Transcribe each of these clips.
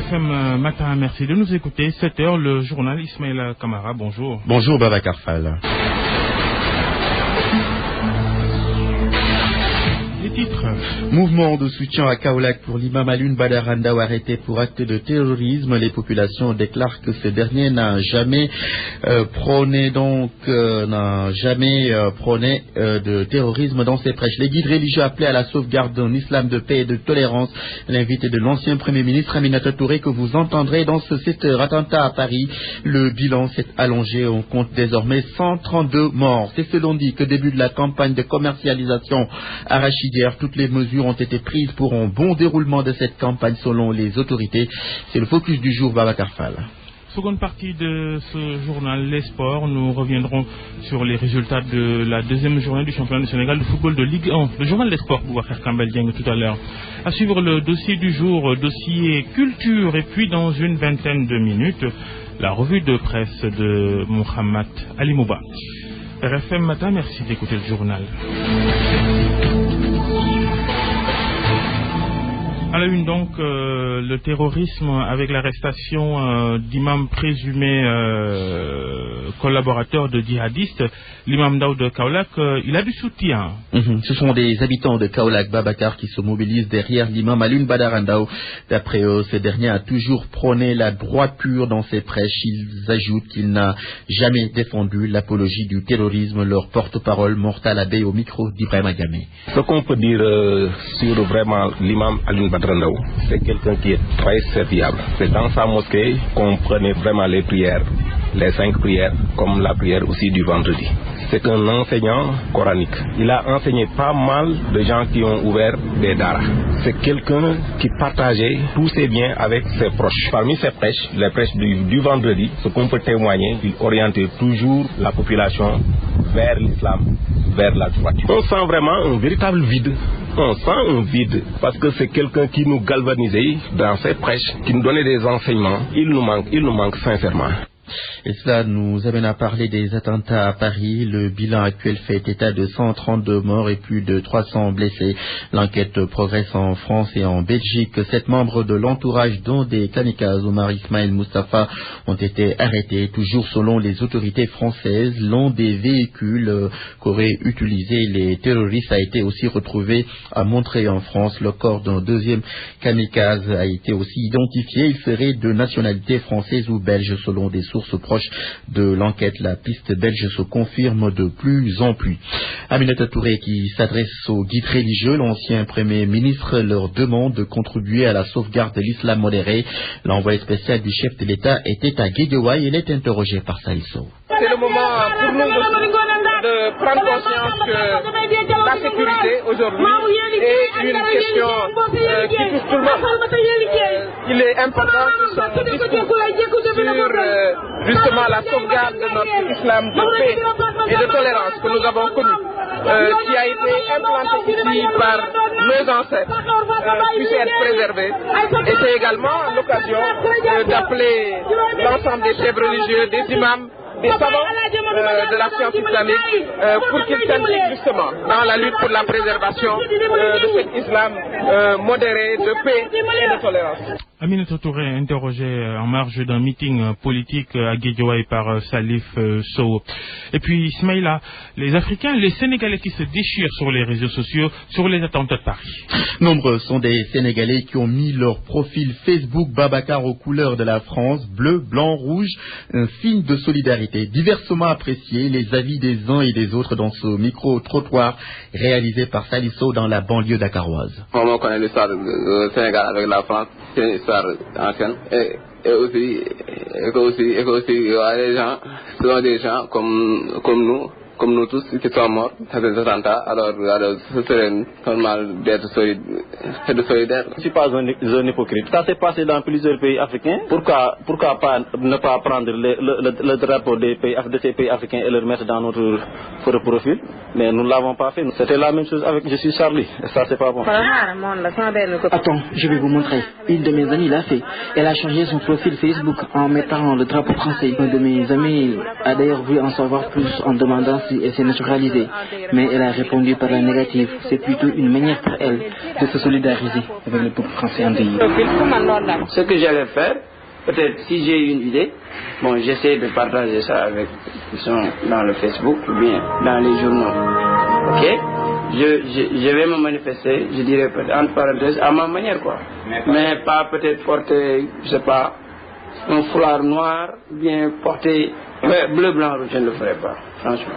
RFM Matin, merci de nous écouter. 7h, le journal Ismaël Kamara, bonjour. Bonjour Babacar Fall. Les titres. Mouvement de soutien à Kaolack pour l'imam Alioune Badara Ndao arrêté pour acte de terrorisme. Les populations déclarent que ce dernier n'a jamais prôné de terrorisme dans ses prêches. Les guides religieux appelaient à la sauvegarde d'un islam de paix et de tolérance. L'invité de l'ancien Premier ministre Aminata Touré que vous entendrez dans ce 7h. Attentat à Paris. Le bilan s'est allongé. On compte désormais 132 morts. C'est selon dit que début de la campagne de commercialisation arachidière. Toutes les mesures ont été prises pour un bon déroulement de cette campagne selon les autorités. C'est le focus du jour, Babacar Fall. Seconde partie de ce journal, les sports. Nous reviendrons sur les résultats de la deuxième journée du championnat du Sénégal de football de Ligue 1. Le journal des sports, Boubacar Kambal Dieng tout à l'heure. À suivre le dossier du jour, dossier culture. Et puis dans une vingtaine de minutes, la revue de presse de Mohamed Ali Mouba. RFM Matin, merci d'écouter le journal. À la une donc, le terrorisme avec l'arrestation d'imams présumés collaborateurs de djihadistes. L'imam Ndao de Kaolack, il a du soutien. Ce sont des habitants de Kaolack, Babacar, qui se mobilisent derrière l'imam Alioune Badara Ndao. D'après eux, ce dernier a toujours prôné la droiture dans ses prêches. Ils ajoutent qu'il n'a jamais défendu l'apologie du terrorisme. Leur porte-parole, Mortal Abbé, au micro d'Ibrahima Diamé. Ce qu'on peut dire sur vraiment l'imam Alioune Badara Ndao, c'est quelqu'un qui est très serviable. C'est dans sa mosquée qu'on prenait vraiment les prières, les 5 prières, comme la prière aussi du vendredi. C'est un enseignant coranique. Il a enseigné pas mal de gens qui ont ouvert des daras. C'est quelqu'un qui partageait tous ses biens avec ses proches. Parmi ses prêches, les prêches du vendredi, ce qu'on peut témoigner, il orientait toujours la population vers l'islam, vers la droiture. On sent vraiment un véritable vide. On sent un vide parce que c'est quelqu'un qui nous galvanisait dans ses prêches, qui nous donnait des enseignements. Il nous manque sincèrement. Et cela nous amène à parler des attentats à Paris. Le bilan actuel fait état de 132 morts et plus de 300 blessés. L'enquête progresse en France et en Belgique. 7 membres de l'entourage, dont des kamikazes, Omar Ismail Mustafa, ont été arrêtés. Toujours selon les autorités françaises, l'un des véhicules qu'auraient utilisé les terroristes a été aussi retrouvé à Montreuil en France. Le corps d'un deuxième kamikaze a été aussi identifié. Il serait de nationalité française ou belge selon des sources proches de l'enquête. La piste belge se confirme de plus en plus. Aminata Touré qui s'adresse aux guides religieux, l'ancien Premier ministre leur demande de contribuer à la sauvegarde de l'islam modéré. L'envoyé spécial du chef de l'État était à Guédiawaye. Il est interrogé par Saïsso. C'est le moment pour nous de prendre conscience que la sécurité aujourd'hui est une question qui touche tout le monde. Il est important que son discours sur justement la sauvegarde de notre islam de paix et de tolérance que nous avons connu, qui a été implanté ici par nos ancêtres, puisse être préservé. Et c'est également l'occasion d'appeler l'ensemble des chefs religieux, des imams, des savants de la science islamique pour qu'ils s'impliquent justement dans la lutte pour la préservation de cet islam modéré, de paix et de tolérance. Aminata Touré interrogé en marge d'un meeting politique à Guédiawaye par Salif Sow. Et puis Ismaïla, les Africains, les Sénégalais qui se déchirent sur les réseaux sociaux sur les attentats de Paris. Nombreux sont des Sénégalais qui ont mis leur profil Facebook Babacar aux couleurs de la France, bleu, blanc, rouge, un signe de solidarité. Diversement apprécié les avis des uns et des autres dans ce micro-trottoir réalisé par Salif Sow dans la banlieue dakaroise. On connaît l'histoire du Sénégal avec la France. C'est une histoire ancienne et aussi les gens sont des gens comme nous tous qui sommes morts à des attentats, alors ce serait normal d'être solidaire. Je ne suis pas un hypocrite. Ça s'est passé dans plusieurs pays africains. Pourquoi ne pas prendre le drapeau de ces pays africains et le mettre dans notre profil? Mais nous ne l'avons pas fait. C'était la même chose avec Je suis Charlie. Et ça, c'est pas bon. Attends, je vais vous montrer. Une de mes amies l'a fait. Elle a changé son profil Facebook en mettant le drapeau français. Un de mes amis a d'ailleurs voulu en savoir plus en demandant si elle s'est naturalisée, mais elle a répondu par la négative. C'est plutôt une manière pour elle de se solidariser avec le peuple français endeuillé. Ce que j'allais faire, peut-être si j'ai une idée, bon, j'essaie de partager ça avec qui sont dans le Facebook ou bien dans les journaux. Ok? Je vais me manifester, je dirais peut-être entre parenthèses, à ma manière quoi. Mais pas peut-être porter, je sais pas, un foulard noir, bien porter bleu, blanc, rouge, je ne le ferai pas, franchement.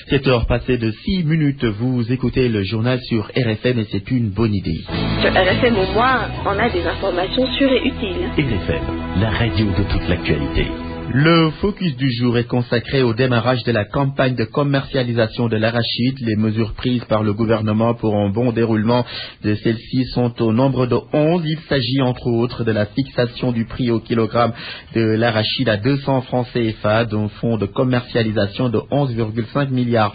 7 heures passées de 6 minutes, vous écoutez le journal sur RFM et c'est une bonne idée. Sur RFM au moins, on a des informations sûres et utiles. RFM, la radio de toute l'actualité. Le focus du jour est consacré au démarrage de la campagne de commercialisation de l'arachide. Les mesures prises par le gouvernement pour un bon déroulement de celle-ci sont au nombre de 11. Il s'agit entre autres de la fixation du prix au kilogramme de l'arachide à 200 francs CFA, d'un fonds de commercialisation de 11,5 milliards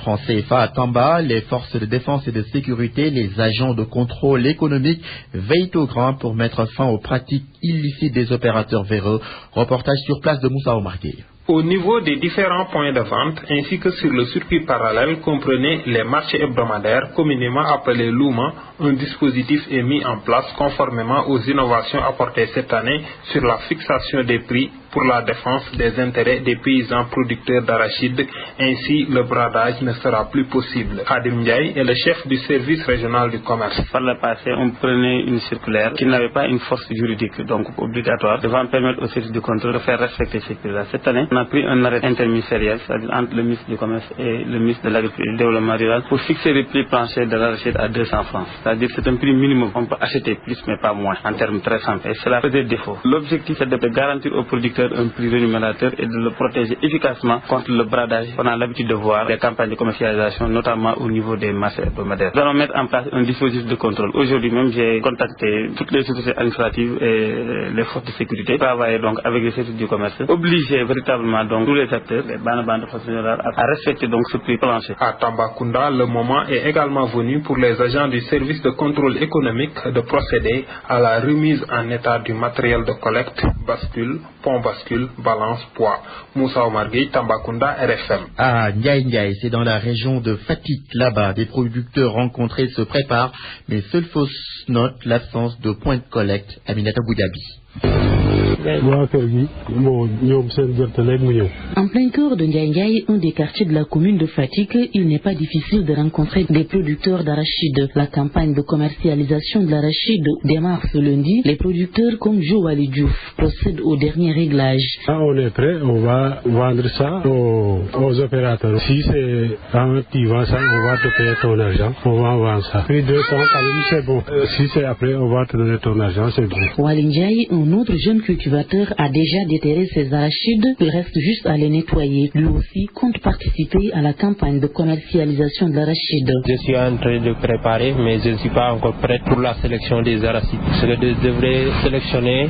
francs CFA à Tamba. Les forces de défense et de sécurité, les agents de contrôle économique veillent au grand pour mettre fin aux pratiques illicites des opérateurs véreux. Reportage sur place de Moussa Omargué. Au niveau des différents points de vente ainsi que sur le circuit parallèle comprenez les marchés hebdomadaires communément appelés Louma, un dispositif est mis en place conformément aux innovations apportées cette année sur la fixation des prix pour la défense des intérêts des paysans producteurs d'arachide. Ainsi, le bradage ne sera plus possible. Adim Ndiaye est le chef du service régional du commerce. Par le passé, on prenait une circulaire qui n'avait pas une force juridique, donc obligatoire, devant permettre au service du contrôle de faire respecter ces prix-là. Cette année, on a pris un arrêt interministériel, c'est-à-dire entre le ministre du Commerce et le ministre de l'Agriculture et du Développement rural, pour fixer les prix planchers de l'arachide à 200 francs. C'est-à-dire que c'est un prix minimum. On peut acheter plus, mais pas moins, en termes très simples. Et cela faisait défaut. L'objectif, c'est de garantir aux producteurs un prix rémunérateur et de le protéger efficacement contre le bradage. On a l'habitude de voir des campagnes de commercialisation, notamment au niveau des marchés hebdomadaires. Nous allons mettre en place un dispositif de contrôle. Aujourd'hui même, j'ai contacté toutes les autorités administratives et les forces de sécurité, travailler donc avec les services du commerce, obliger véritablement donc tous les acteurs, les bandes de façon générale, à respecter donc ce prix plancher. À Tambacounda, le moment est également venu pour les agents du service de contrôle économique de procéder à la remise en état du matériel de collecte, bascule, pont bascule, balance, poids. Moussa Omargué, Tambacounda, RFM. À Ndiaye, c'est dans la région de Fatick. Là-bas, des producteurs rencontrés se préparent, mais seule fausse note l'absence de point de collecte. Aminata Goudiaby. En plein cœur de Ndiaye, un des quartiers de la commune de Fatick, il n'est pas difficile de rencontrer des producteurs d'arachide. La campagne de commercialisation de l'arachide démarre ce lundi. Les producteurs comme Joali Diouf procèdent au dernier réglage. On est prêt, on va vendre ça aux opérateurs. Si c'est quand tu vends ça, on va te payer ton argent, on va vendre ça. Puis 200, c'est bon. Si c'est après, on va te donner ton argent, c'est bon. Wali Ndiaye, un autre jeune cultivateur, a déjà déterré ses arachides. Il reste juste à les nettoyer. Lui aussi compte participer à la campagne de commercialisation de l'arachide. Je suis en train de préparer, mais je ne suis pas encore prêt pour la sélection des arachides. Je devrais sélectionner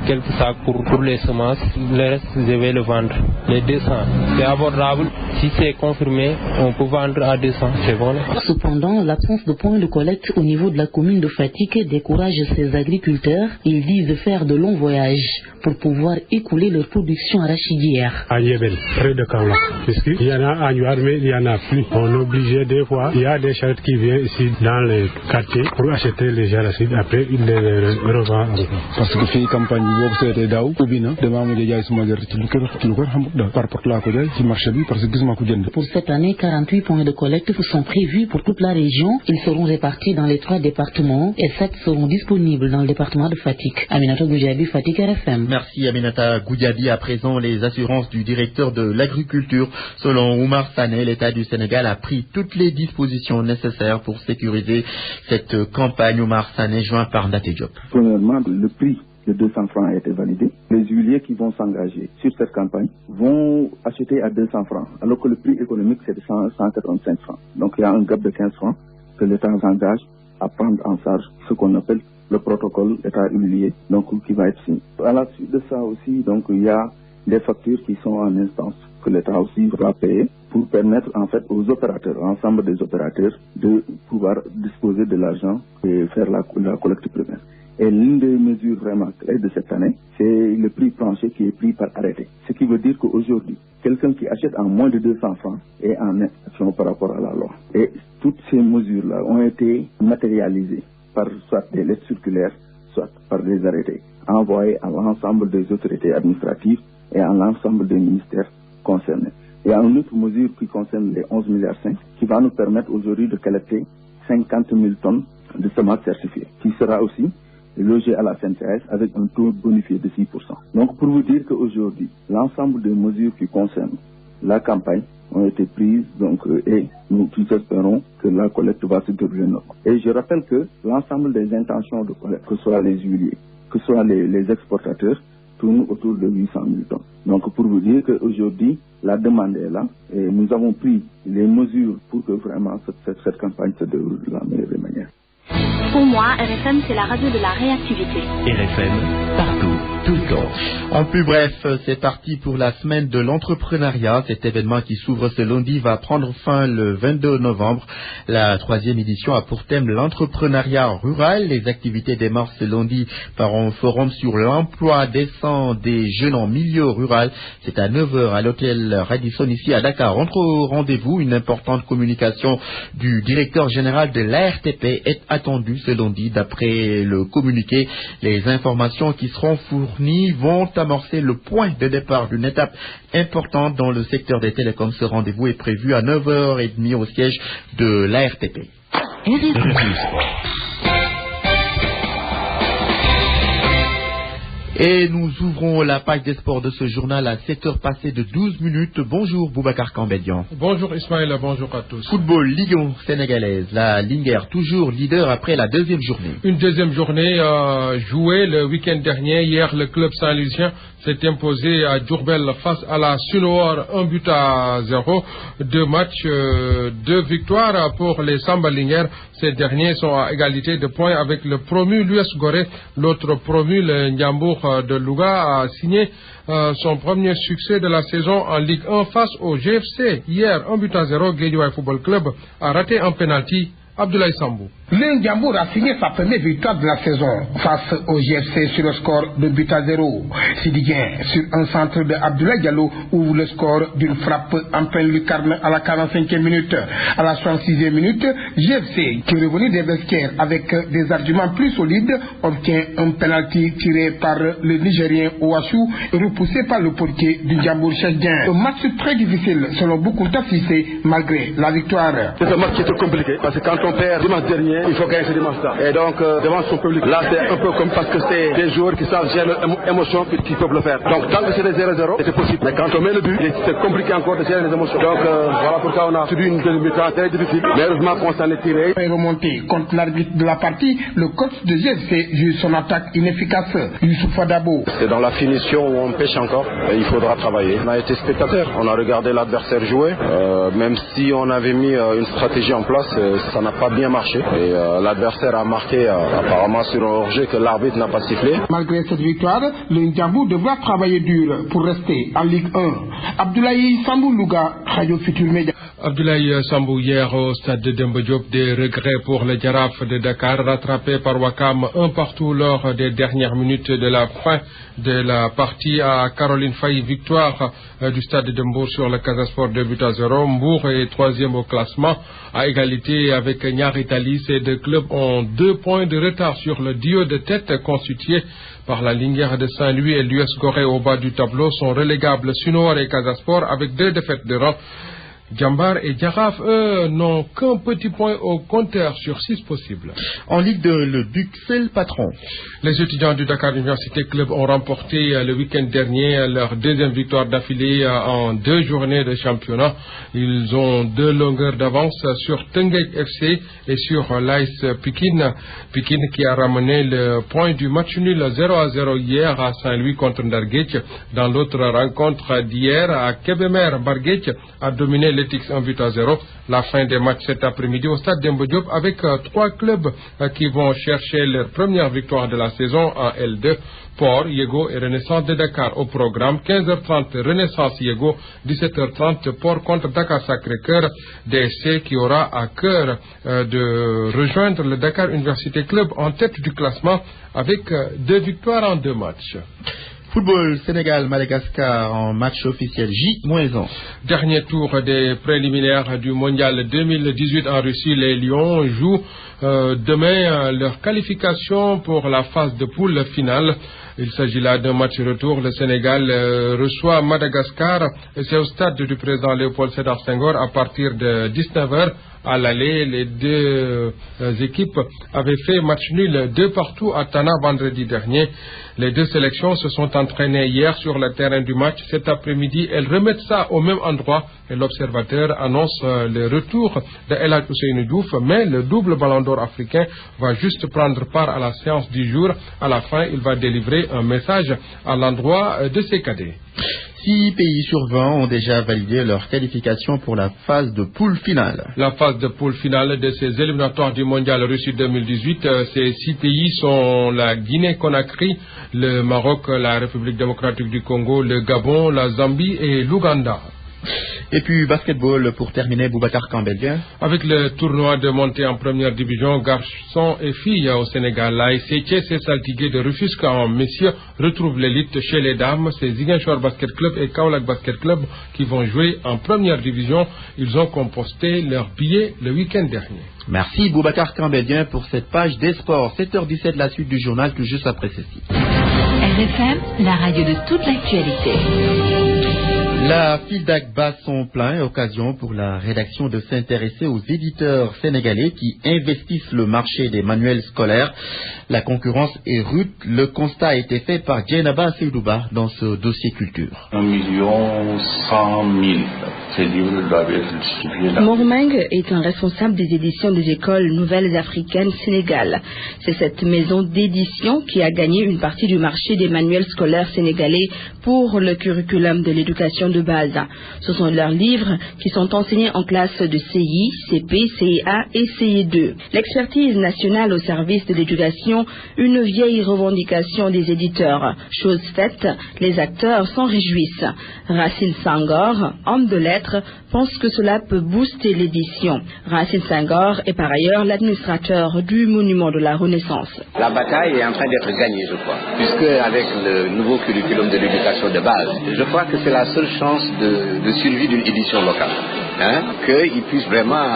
quelques sacs pour les semences. Le reste, je vais le vendre. Les 200, c'est abordable. Si c'est confirmé, on peut vendre à 200. C'est bon. Cependant, l'absence de points de collecte au niveau de la commune de Fatick décourage ces agriculteurs. Ils disent faire de longs voyages pour pouvoir écouler leur production arachidière. À Yébel, près de Kaola. Il y en a à Nuar, mais il n'y en a plus. On est obligé des fois, il y a des charrettes qui viennent ici dans les quartiers pour acheter les arachides. Après, ils les revendent encore. Parce que si campagne boobu seetee daaw ubbi na damaa mujj jaay suma gerte ci lu ko xam par rapport laa ko jaay ci marché bi parce que gisuma ko jënd. Pour cette année, 48 points de collecte sont prévus pour toute la région. Ils seront répartis dans les 3 départements et 7 seront disponibles dans le département de Fatick. Aminata Goudiaby, Fatick, RFM. Merci Aminata Goudiaby. À présent, les assurances du directeur de l'agriculture. Selon Oumar Sané, l'État du Sénégal a pris toutes les dispositions nécessaires pour sécuriser cette campagne. Oumar Sané, joint par Ndaté Diop. Premièrement, le prix de 200 francs a été validé. Les huiliers qui vont s'engager sur cette campagne vont acheter à 200 francs, alors que le prix économique c'est de 185 francs. Donc il y a un gap de 15 francs que l'État s'engage à prendre en charge ce qu'on appelle le protocole État huilier, donc qui va être signé. À la suite de ça aussi, donc il y a des factures qui sont en instance que l'État aussi va payer pour permettre en fait aux opérateurs, l'ensemble des opérateurs, de pouvoir disposer de l'argent et faire la collecte primaire. Et l'une des mesures vraiment clés de cette année, c'est le prix plancher qui est pris par arrêté. Ce qui veut dire qu'aujourd'hui, quelqu'un qui achète en moins de 200 francs est en infraction par rapport à la loi. Et toutes ces mesures-là ont été matérialisées par soit des lettres circulaires, soit par des arrêtés, envoyés à l'ensemble des autorités administratives et à l'ensemble des ministères concernés. Il y a une autre mesure qui concerne les 11,5 milliards qui va nous permettre aujourd'hui de collecter 50 000 tonnes de semences certifiées, qui sera aussi logé à la CNCAS avec un taux bonifié de 6%. Donc pour vous dire qu'aujourd'hui, l'ensemble des mesures qui concernent la campagne ont été prises et nous tous espérons que la collecte va se dérouler normalement. Et je rappelle que l'ensemble des intentions de collecte, que ce soit les huiliers, que ce soit les exportateurs, tournent autour de 800 000 tonnes. Donc pour vous dire qu'aujourd'hui, la demande est là et nous avons pris les mesures pour que vraiment cette campagne se déroule de la meilleure des manières. Pour moi, RFM, c'est la radio de la réactivité. RFM, partout, tout le temps. En plus bref, c'est parti pour la semaine de l'entrepreneuriat. Cet événement qui s'ouvre ce lundi va prendre fin le 22 novembre. La 3e édition a pour thème l'entrepreneuriat rural. Les activités démarrent ce lundi par un forum sur l'emploi décent des jeunes en milieu rural. C'est à 9h à l'hôtel Radisson ici à Dakar. Entre au rendez-vous, une importante communication du directeur général de l'ARTP est attendue ce lundi. D'après le communiqué, les informations qui seront fournies vont amorcer le point de départ d'une étape importante dans le secteur des télécoms. Ce rendez-vous est prévu à 9h30 au siège de l'ARTP. Et nous ouvrons la page des sports de ce journal à 7h passées de 12 minutes. Bonjour Boubacar Kambedian. Bonjour Ismaël, bonjour à tous. Football, Ligue 1 sénégalaise. La Linguère toujours leader après la deuxième journée. Une deuxième journée jouée le week-end dernier. Hier, le club saint-louisien s'est imposé à Diourbel face à la Sunoor 1-0. 2 matchs, 2 victoires pour les Samba Linguère. Ces derniers sont à égalité de points avec le promu l'US Gorée. L'autre promu, le Ndiambour de Louga, a signé son premier succès de la saison en Ligue 1 face au GFC. Hier, 1-0, Guédiawaye Football Club a raté un penalty. Abdoulaye Sambou. Le Ndiambour a signé sa première victoire de la saison face au GFC sur le score de 2-0. Sidiguien sur un centre de Abdoulaye Diallo ouvre le score d'une frappe en pleine lucarne à la 45e minute. À la 66e minute, GFC, qui est revenu des vestiaires avec des arguments plus solides, obtient un penalty tiré par le Nigérien Ouassou et repoussé par le portier du Ndiambour Chesdien. Un match très difficile selon beaucoup d'assistés malgré la victoire. C'est un match qui est très compliqué parce que quand on perd dimanche dernier, il faut gagner ce dimanche-là. Et donc, devant son public, là, c'est un peu comme parce que c'est des joueurs qui savent gérer leur émotion qui peuvent le faire. Donc, tant que c'est des 0-0, c'est possible. Mais quand on met le but, c'est compliqué encore de gérer les émotions. Donc, voilà pourquoi on a subi une deuxième mi-temps très difficile. Mais heureusement qu'on s'en est tiré. Et remonté contre l'arbitre de la partie, le coach de GFC juge son attaque inefficace. Youssouf Dabo. C'est dans la finition où on pêche encore. Et il faudra travailler. On a été spectateur. On a regardé l'adversaire jouer. Même si on avait mis une stratégie en place, ça n'a pas bien marché. Et l'adversaire a marqué apparemment sur un hors-jeu que l'arbitre n'a pas sifflé. Malgré cette victoire, le Ndiambour devra travailler dur pour rester en Ligue 1. Abdoulaye Sambou Louga, Radio Futur Média. Abdoulaye Sambou, hier au stade de Demba Diop, des regrets pour le Jaraaf de Dakar, rattrapé par Wakam un partout lors des dernières minutes de la fin de la partie à Caroline Faye. Victoire du stade de Mbour sur le Casa Sport 2-0. Mbour est 3e au classement à égalité avec Niar Italie. Ces deux clubs ont 2 points de retard sur le duo de tête constitué par la Linguère de Saint-Louis et l'US Gorée au bas du tableau. Sont relégables Sunoor et Casa Sport avec 2 défaites de rang. Djambar et Djaraf, eux, n'ont qu'un petit point au compteur sur 6 possibles. En Ligue 2, le Duc, c'est le patron. Les étudiants du Dakar Université Club ont remporté le week-end dernier leur 2e victoire d'affilée en 2 journées de championnat. Ils ont 2 longueurs d'avance sur Tenguek FC et sur l'AS Pikine. Pikine qui a ramené le point du match nul 0-0 hier à Saint-Louis contre Ndarguetch. Dans l'autre rencontre d'hier à Kébémer, Barguetch a dominé Athletics 1-0. La fin des matchs cet après-midi au stade Demba Diop avec 3 clubs qui vont chercher leur première victoire de la saison en L2. Port, Yego et Renaissance de Dakar au programme. 15h30 Renaissance Yego, 17h30 Port contre Dakar Sacré-Cœur. DSC qui aura à cœur de rejoindre le Dakar Université Club en tête du classement avec 2 victoires en 2 matchs. Football Sénégal-Madagascar en match officiel J-1. Dernier tour des préliminaires du mondial 2018 en Russie. Les Lions jouent demain leur qualification pour la phase de poule finale. Il s'agit là d'un match retour. Le Sénégal reçoit Madagascar. C'est au stade du président Léopold Sédar Senghor à partir de 19h. À l'aller, les 2 équipes avaient fait match nul 2 partout à Tana vendredi dernier. Les 2 sélections se sont entraînées hier sur le terrain du match. Cet après-midi, elles remettent ça au même endroit et l'observateur annonce le retour de El Hadj Ousseynou Diouf, mais le double ballon d'or africain va juste prendre part à la séance du jour. À la fin, il va délivrer un message à l'endroit de ses cadets. 6 pays sur 20 ont déjà validé leur qualification pour la phase de poule finale. La phase de poule finale de ces éliminatoires du mondial Russie 2018, ces 6 pays sont la Guinée-Conakry, le Maroc, la République démocratique du Congo, le Gabon, la Zambie et l'Ouganda. Et puis basketball pour terminer, Boubacar Kambelien. Avec le tournoi de montée en première division, garçons et filles au Sénégal, l'ASC Thiès Saltigué de Rufisque en messieurs retrouve l'élite chez les dames. C'est Ziguinchor Basket Club et Kaolack Basket Club qui vont jouer en première division. Ils ont composté leurs billets le week-end dernier. Merci Boubacar Kambelien pour cette page des sports. 7h17, la suite du journal tout juste après ceci. RFM, la radio de toute l'actualité. La FILDAC bat son plein, occasion pour la rédaction de s'intéresser aux éditeurs sénégalais qui investissent le marché des manuels scolaires. La concurrence est rude. Le constat a été fait par Djenaba Seydouba dans ce dossier culture. 1 100 000 ces livres doivent être distribués. Mormeng est un responsable des éditions des écoles nouvelles africaines Sénégal. C'est cette maison d'édition qui a gagné une partie du marché des manuels scolaires sénégalais pour le curriculum de l'éducation de base. Ce sont leurs livres qui sont enseignés en classe de CI, CP, CEA et CE2. L'expertise nationale au service de l'éducation, une vieille revendication des éditeurs. Chose faite, les acteurs s'en réjouissent. Racine Senghor, homme de lettres, pense que cela peut booster l'édition. Racine Senghor est par ailleurs l'administrateur du monument de la Renaissance. La bataille est en train d'être gagnée, je crois, puisque avec le nouveau curriculum de l'éducation de base, je crois que c'est la seule chance de survie d'une édition locale, qu'il puisse vraiment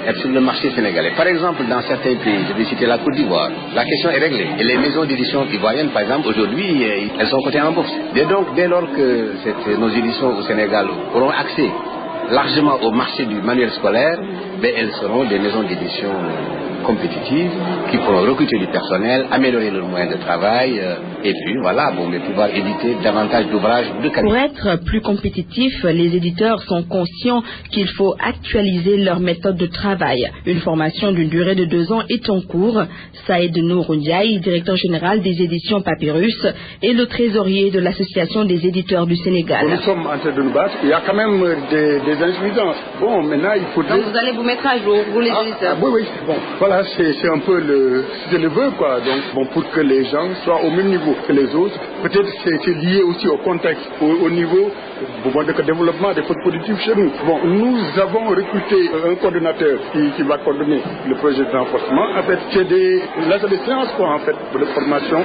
être sur le marché sénégalais. Par exemple, dans certains pays, je vais citer la Côte d'Ivoire, la question est réglée. Et les maisons d'édition ivoiriennes, par exemple, aujourd'hui, elles sont cotées en bourse. Et donc, dès lors que nos éditions au Sénégal auront accès largement au marché du manuel scolaire, elles seront des maisons d'édition compétitives qui pourront recruter du personnel, améliorer leurs moyens de travail et puis voilà, pouvoir éditer davantage d'ouvrages de qualité. Pour être plus compétitifs, les éditeurs sont conscients qu'il faut actualiser leur méthode de travail. Une formation d'une durée de 2 ans est en cours. Saïd Nouroundiaï, directeur général des éditions Papyrus, et le trésorier de l'association des éditeurs du Sénégal. Nous sommes en train de nous battre. Il y a quand même des insuffisances. Bon, maintenant il faut... Donc vous allez vous mettre à jour, vous les éditeurs. Oui, bon, voilà, c'est un peu le vœu, quoi. Donc, pour que les gens soient au même niveau que les autres. Peut-être c'est lié aussi au contexte, au niveau de développement des fautes positives chez nous. Bon, nous avons recruté un coordonnateur qui va coordonner le projet de renforcement. En fait, c'est des séances, quoi, en fait, de formation,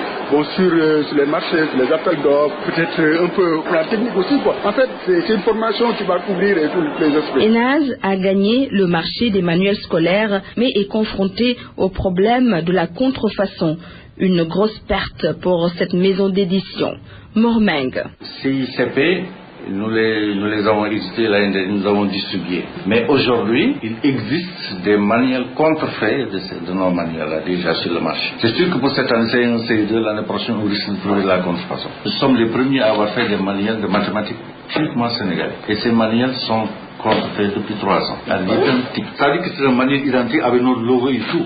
sur les marchés, sur les appels d'offres, peut-être un peu la technique aussi, quoi. En fait, c'est une formation qui va couvrir tous les aspects. Enaz a gagné le marché des manuels scolaires, mais est confronté au problème de la contrefaçon. Une grosse perte pour cette maison d'édition. Mormeng. CICP, nous les avons édités l'année dernière, nous avons distribué. Mais aujourd'hui, il existe des manuels contrefaits de nos manuels-là déjà sur le marché. C'est sûr que pour cette année, c'est un CE2, l'année prochaine, on risque de trouver la contrefaçon. Nous sommes les premiers à avoir fait des manuels de mathématiques typiquement sénégalais. Et ces manuels sont contrefaits depuis 3 ans. Ça veut dire que c'est un manuel identique avec notre logo et tout.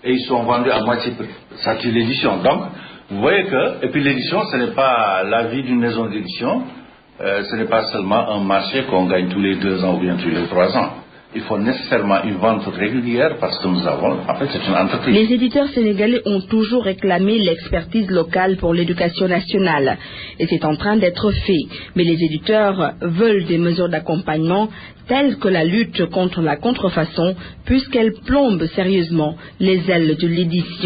Et ils sont vendus à moitié prix. Ça, c'est l'édition. Donc, vous voyez que, et puis l'édition, ce n'est pas la vie d'une maison d'édition. ce n'est pas seulement un marché qu'on gagne tous les 2 ans ou bien tous les 3 ans. Il faut nécessairement une vente régulière parce que nous avons, en fait, c'est une entreprise. Les éditeurs sénégalais ont toujours réclamé l'expertise locale pour l'éducation nationale. Et c'est en train d'être fait. Mais les éditeurs veulent des mesures d'accompagnement telles que la lutte contre la contrefaçon, puisqu'elle plombe sérieusement les ailes de l'édition.